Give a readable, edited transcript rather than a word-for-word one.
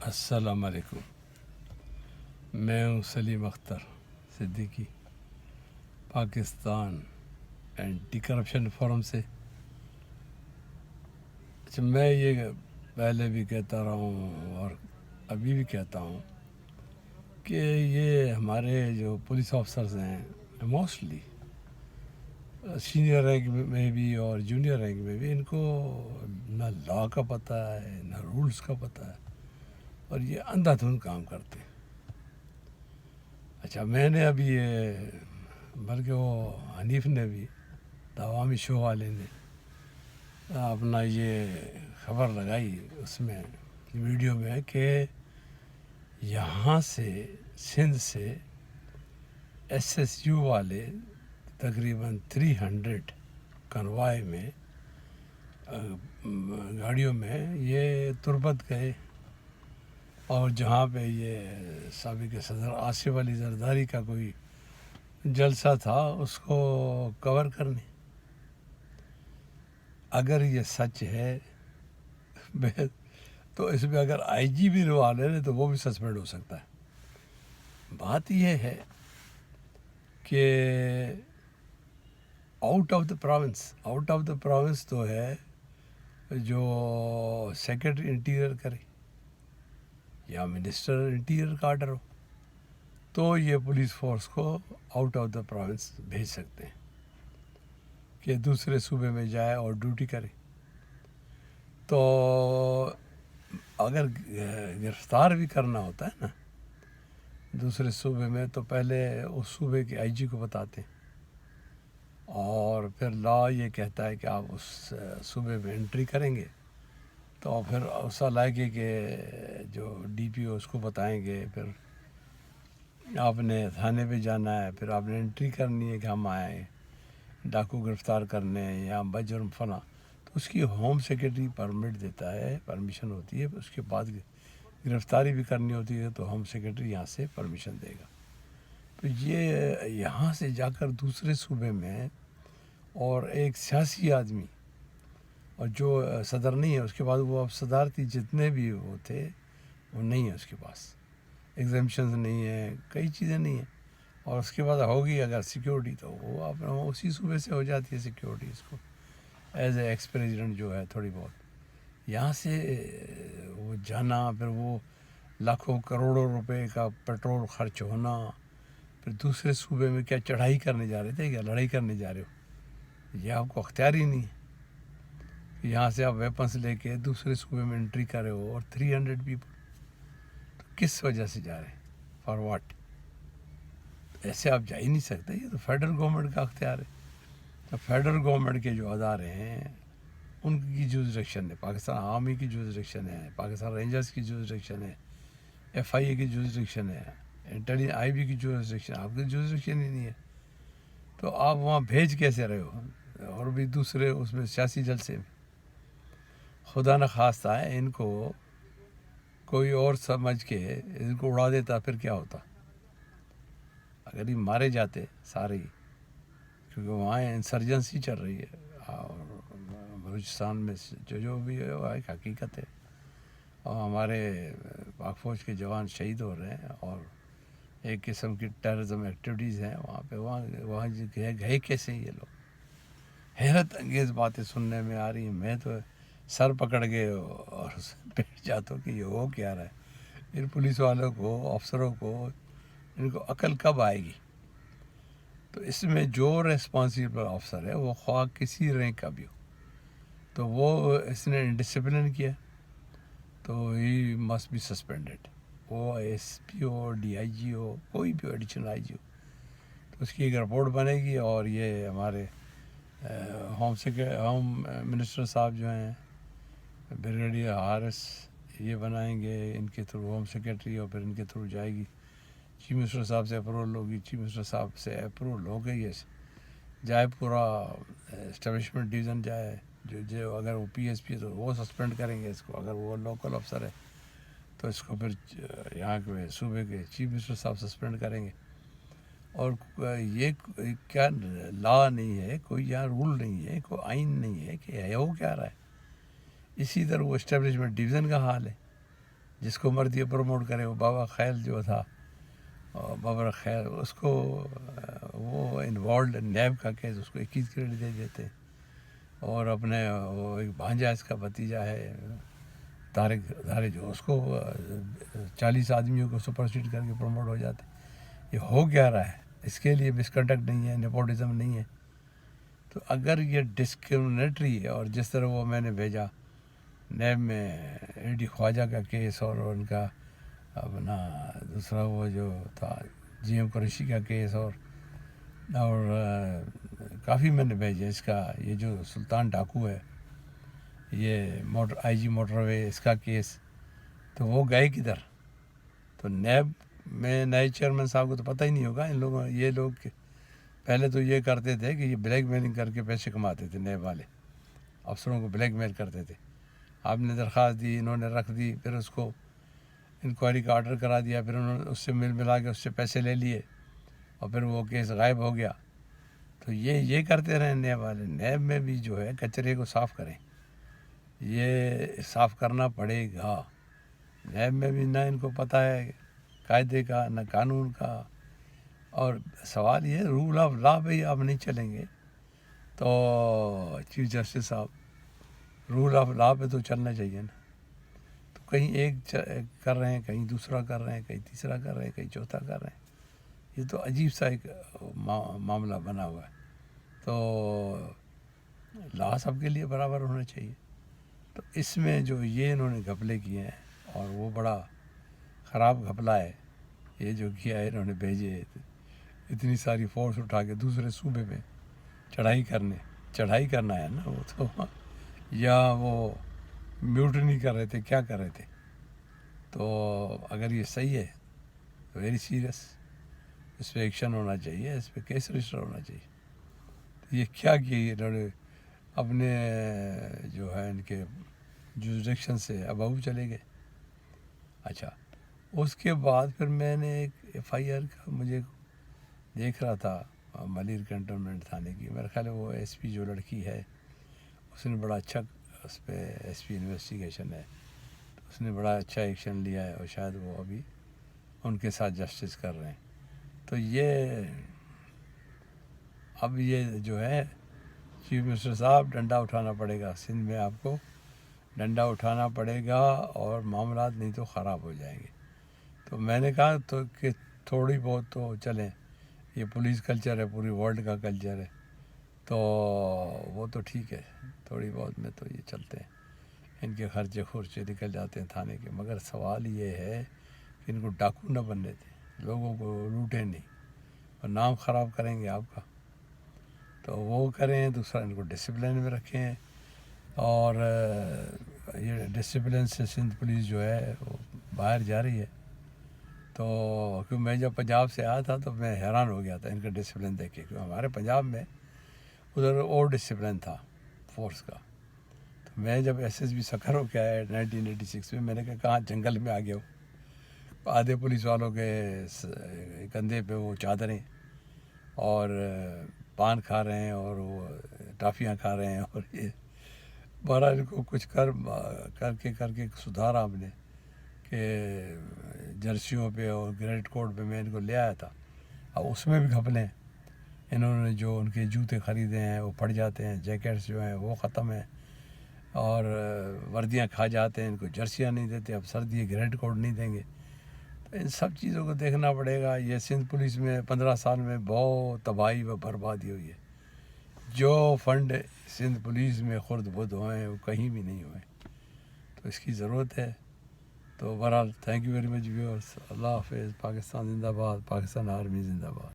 السلام علیکم. میں ہوں Salim Akhtar Siddiqui, Pakistan anti corruption forum سے. اچھا، میں یہ پہلے بھی کہتا رہا ہوں اور ابھی بھی کہتا ہوں کہ یہ ہمارے جو پولیس آفسرز ہیں موسٹلی سینئر رینک میں بھی اور جونیئر رینک میں بھی، ان کو نہ لا کا پتہ ہے نہ رولز کا پتہ ہے، اور یہ اندھا دھند کام کرتے ہیں. اچھا، میں نے ابھی یہ بلکہ وہ حنیف نے بھی، عوامی شو والے نے اپنا یہ خبر لگائی اس میں ویڈیو میں کہ یہاں سے سندھ سے ایس ایس یو والے تقریباً 300 کنوائے میں گاڑیوں میں یہ تربت گئے، اور جہاں پہ یہ سابق صدر آصف علی زرداری کا کوئی جلسہ تھا اس کو کور کرنے. اگر یہ سچ ہے تو اس میں اگر آئی جی بھی لوا لے تو وہ بھی سسپینڈ ہو سکتا ہے. بات یہ ہے کہ آؤٹ آف دا پروونس تو ہے جو سیکرٹری انٹیریئر کرے یا منسٹر انٹیریئر کا آرڈر ہو، تو یہ پولیس فورس کو آؤٹ آف دا پروونس بھیج سکتے ہیں کہ دوسرے صوبے میں جائے اور ڈیوٹی کرے. تو اگر گرفتار بھی کرنا ہوتا ہے نا دوسرے صوبے میں، تو پہلے اس صوبے کے آئی جی کو بتاتے ہیں، اور پھر لا یہ کہتا ہے کہ آپ اس صوبے میں انٹری کریں گے تو پھر اس علاقے کے جو ڈی پی او اس کو بتائیں گے، پھر آپ نے تھانے پہ جانا ہے، پھر آپ نے انٹری کرنی ہے کہ ہم آئیں ڈاکو گرفتار کرنے یا بجرم فلاں، تو اس کی ہوم سیکرٹری پرمٹ دیتا ہے، پرمیشن ہوتی ہے. اس کے بعد گرفتاری بھی کرنی ہوتی ہے تو ہوم سیکرٹری یہاں سے پرمیشن دے گا. تو یہ یہاں سے جا کر دوسرے صوبے میں، اور ایک سیاسی آدمی اور جو صدر نہیں ہے، اس کے بعد وہ اب صدارتی جتنے بھی وہ تھے وہ نہیں ہے، اس کے پاس ایگزیمشنز نہیں ہیں، کئی چیزیں نہیں ہیں. اور اس کے بعد ہوگی اگر سیکیورٹی تو وہ اپنا اسی صوبے سے ہو جاتی ہے سیکیورٹی، اس کو ایز اے ایکس پریزیڈنٹ جو ہے تھوڑی بہت یہاں سے وہ جانا، پھر وہ لاکھوں کروڑوں روپے کا پیٹرول خرچ ہونا، پھر دوسرے صوبے میں کیا چڑھائی کرنے جا رہے تھے، کیا لڑائی کرنے جا رہے ہو، یہ آپ کو اختیار ہی نہیں ہے. یہاں سے آپ ویپنس لے کے دوسرے صوبے میں انٹری کر رہے ہو، اور 300 پیپل، تو کس وجہ سے جا رہے ہیں، فار واٹ؟ ایسے آپ جا ہی نہیں سکتے. یہ تو فیڈرل گورنمنٹ کا اختیار ہے. تو فیڈرل گورنمنٹ کے جو ادارے ہیں ان کی جورسڈکشن ہے، پاکستان آرمی کی جورسڈکشن ہے، پاکستان رینجرز کی جورسڈکشن ہے، ایف آئی اے کی جورسڈکشن ہے، آئی بی کی جورسڈکشن، آپ کی جورسڈکشن ہی نہیں ہے. تو آپ وہاں بھیج کیسے رہے ہو، اور بھی دوسرے اس میں سیاسی جلسے میں. خدا نخواستہ ہے ان کو کوئی اور سمجھ کے ان کو اڑا دیتا، پھر کیا ہوتا؟ اگر یہ مارے جاتے سارے ہی، کیونکہ وہاں انسرجنسی چل رہی ہے اور بلوچستان میں جو بھی ہے وہ ایک حقیقت ہے، اور ہمارے پاک فوج کے جوان شہید ہو رہے ہیں، اور ایک قسم کی ٹیررزم ایکٹیویٹیز ہیں وہاں پہ. وہاں گئے کیسے یہ لوگ؟ حیرت انگیز باتیں سننے میں آ رہی ہیں. میں تو سر پکڑ کے اور بیٹھ جاتا ہوں کہ یہ ہو کیا رہا ہے. ان پولیس والوں کو، افسروں کو، ان کو عقل کب آئے گی؟ تو اس میں جو ریسپانسبل افسر ہے وہ خواہ کسی رینک کا بھی ہو، تو وہ اس نے ڈسپلن کیا تو ہی مسٹ بی سسپینڈڈ. وہ ایس پی ہو، ڈی آئی جی ہو، کوئی بھی ایڈیشنل آئی جی ہو، تو اس کی ایک رپورٹ بنے گی، اور یہ ہمارے ہوم منسٹر صاحب جو ہیں بریگیڈیئر حارث، یہ بنائیں گے ان کے تھرو ہوم سیکرٹری، اور پھر ان کے تھرو جائے گی چیف منسٹر صاحب سے اپروول ہوگی، چیف منسٹر صاحب سے اپروول ہو گئی ہے جائے پورا اسٹیبلشمنٹ ڈویژن جائے، جو اگر وہ پی ایس پی ہے تو وہ سسپینڈ کریں گے اس کو، اگر وہ لوکل افسر ہے تو اس کو پھر یہاں کے صوبے کے چیف منسٹر صاحب سسپینڈ کریں گے. اور یہ کیا لا نہیں ہے، کوئی یہاں رول نہیں ہے، کوئی آئین نہیں ہے کہ ہو کیا رہا ہے. اسی طرح وہ اسٹیبلشمنٹ ڈویژن کا حال ہے. جس کو مرضی پروموٹ کرے. وہ بابا خیل جو تھا, بابر خیر, اس کو وہ انوالوڈ نیب کا کیس, اس کو 21 کریڈٹ دے دیتے. اور اپنے وہ ایک بھانجا اس کا بھتیجا ہے طارق جو, اس کو 40 آدمیوں کو سپرسیڈ کر کے پروموٹ ہو جاتے. یہ ہو کیا رہا ہے؟ اس کے لیے مس کنڈکٹ نہیں ہے, نیپوٹزم نہیں ہے. تو اگر یہ ڈسکرمنیٹری ہے, اور جس طرح وہ میں نے بھیجا نیب میں اے ڈی خواجہ کا کیس, اور ان کا اپنا دوسرا وہ جو تھا جی ایم قریشی کا کیس, اور کافی میں نے بھیجے. اس کا یہ جو سلطان ڈاکو ہے, یہ آئی جی موٹر وے, اس کا کیس, تو وہ گئے کدھر؟ تو نیب میں نئے چیئرمین صاحب کو تو پتہ ہی نہیں ہوگا ان لوگوں. یہ لوگ پہلے تو یہ کرتے تھے کہ یہ بلیک میلنگ کر کے پیسے کماتے تھے. نیب والے افسروں کو بلیک میل کرتے تھے. آپ نے درخواست دی, انہوں نے رکھ دی, پھر اس کو انکوائری کا آرڈر کرا دیا, پھر انہوں نے اس سے ملا کے اس سے پیسے لے لیے, اور پھر وہ کیس غائب ہو گیا. تو یہ کرتے رہے نیب والے. نیب میں بھی جو ہے کچرے کو صاف کریں, یہ صاف کرنا پڑے گا. نیب میں بھی نہ ان کو پتہ ہے قاعدے کا, نہ قانون کا. اور سوال یہ رول آف لا پہ ہی آپ نہیں چلیں گے تو چیف جسٹس صاحب رول آف لا پہ تو چلنا چاہیے نا. تو کہیں ایک کر رہے ہیں, کہیں دوسرا کر رہے ہیں, کہیں تیسرا کر رہے ہیں, کہیں چوتھا کر رہے ہیں. یہ تو عجیب سا ایک معاملہ بنا ہوا ہے. تو لا سب کے لیے برابر ہونا چاہیے. تو اس میں جو یہ انہوں نے گھپلے کیے ہیں, اور وہ بڑا خراب گھپلا ہے یہ جو کیا ہے انہوں نے. بھیجے اتنی ساری فورس اٹھا کے دوسرے صوبے میں چڑھائی کرنا ہے نا. وہ تو یا وہ میوٹنی کر رہے تھے, کیا کر رہے تھے. تو اگر یہ صحیح ہے تو ویری سیریس, اس پہ ایکشن ہونا چاہیے, اس پہ کیس رجسٹر ہونا چاہیے. یہ کیا کیا انہوں نے اپنے جو ہے ان کے جوریڈکشن سے ابو چلے گئے. اچھا, اس کے بعد پھر میں نے ایک ایف آئی آر کا مجھے دیکھ رہا تھا ملیر کنٹونمنٹ تھانے کی. میرا خیال ہے وہ ایس پی جو لڑکی ہے اس نے بڑا اچھا, اس پہ ایس پی انویسٹیگیشن ہے, اس نے بڑا اچھا ایکشن لیا ہے, اور شاید وہ ابھی ان کے ساتھ جسٹس کر رہے ہیں. تو یہ اب یہ جو ہے چیف منسٹر صاحب ڈنڈا اٹھانا پڑے گا سندھ میں, آپ کو ڈنڈا اٹھانا پڑے گا, اور معاملات نہیں تو خراب ہو جائیں گے. تو میں نے کہا تو کہ تھوڑی بہت تو چلیں, یہ پولیس کلچر ہے, پوری ورلڈ کا کلچر ہے, تو وہ تو ٹھیک ہے, تھوڑی بہت میں تو یہ چلتے ہیں, ان کے خرچے نکل جاتے ہیں تھانے کے. مگر سوال یہ ہے کہ ان کو ڈاکو نہ بننے دیں, لوگوں کو لوٹیں نہیں, اور نام خراب کریں گے آپ کا. تو وہ کریں. دوسرا ان کو ڈسپلن میں رکھیں, اور یہ ڈسپلن سے سندھ پولیس جو ہے وہ باہر جا رہی ہے. تو کیوں میں جب پنجاب سے آیا تھا تو میں حیران ہو گیا تھا ان کا ڈسپلن دیکھ کے, کیوں ہمارے پنجاب میں ادھر اور ڈسپلن تھا فورس کا. تو میں جب ایس ایس بی سکھر ہو کے آیا 1986 میں نے کہا جنگل میں آ گیا ہوں. آدھے پولیس والوں کے کندھے پہ وہ چادریں, اور پان کھا رہے ہیں, اور وہ ٹافیاں کھا رہے ہیں, اور یہ بہرحال ان کو کچھ کر کے سدھارا ہم نے کہ جرسیوں پہ اور گریڈ کوڈ پہ میں ان کو لے آیا تھا. اب اس میں بھی گھپلیں, انہوں نے جو ان کے جوتے خریدے ہیں وہ پڑ جاتے ہیں, جیکٹس جو ہیں وہ ختم ہیں, اور وردیاں کھا جاتے ہیں, ان کو جرسیاں نہیں دیتے. اب سردی گریڈ کوڈ نہیں دیں گے. تو ان سب چیزوں کو دیکھنا پڑے گا. یہ سندھ پولیس میں 15 سال میں بہت تباہی و بربادی ہوئی ہے. جو فنڈ سندھ پولیس میں خرد برد ہوئے ہیں وہ کہیں بھی نہیں ہوئے. تو اس کی ضرورت ہے. تو بہرحال thank you very much viewers. اللہ حافظ. پاکستان زندہ باد. پاکستان آرمی زندہ باد.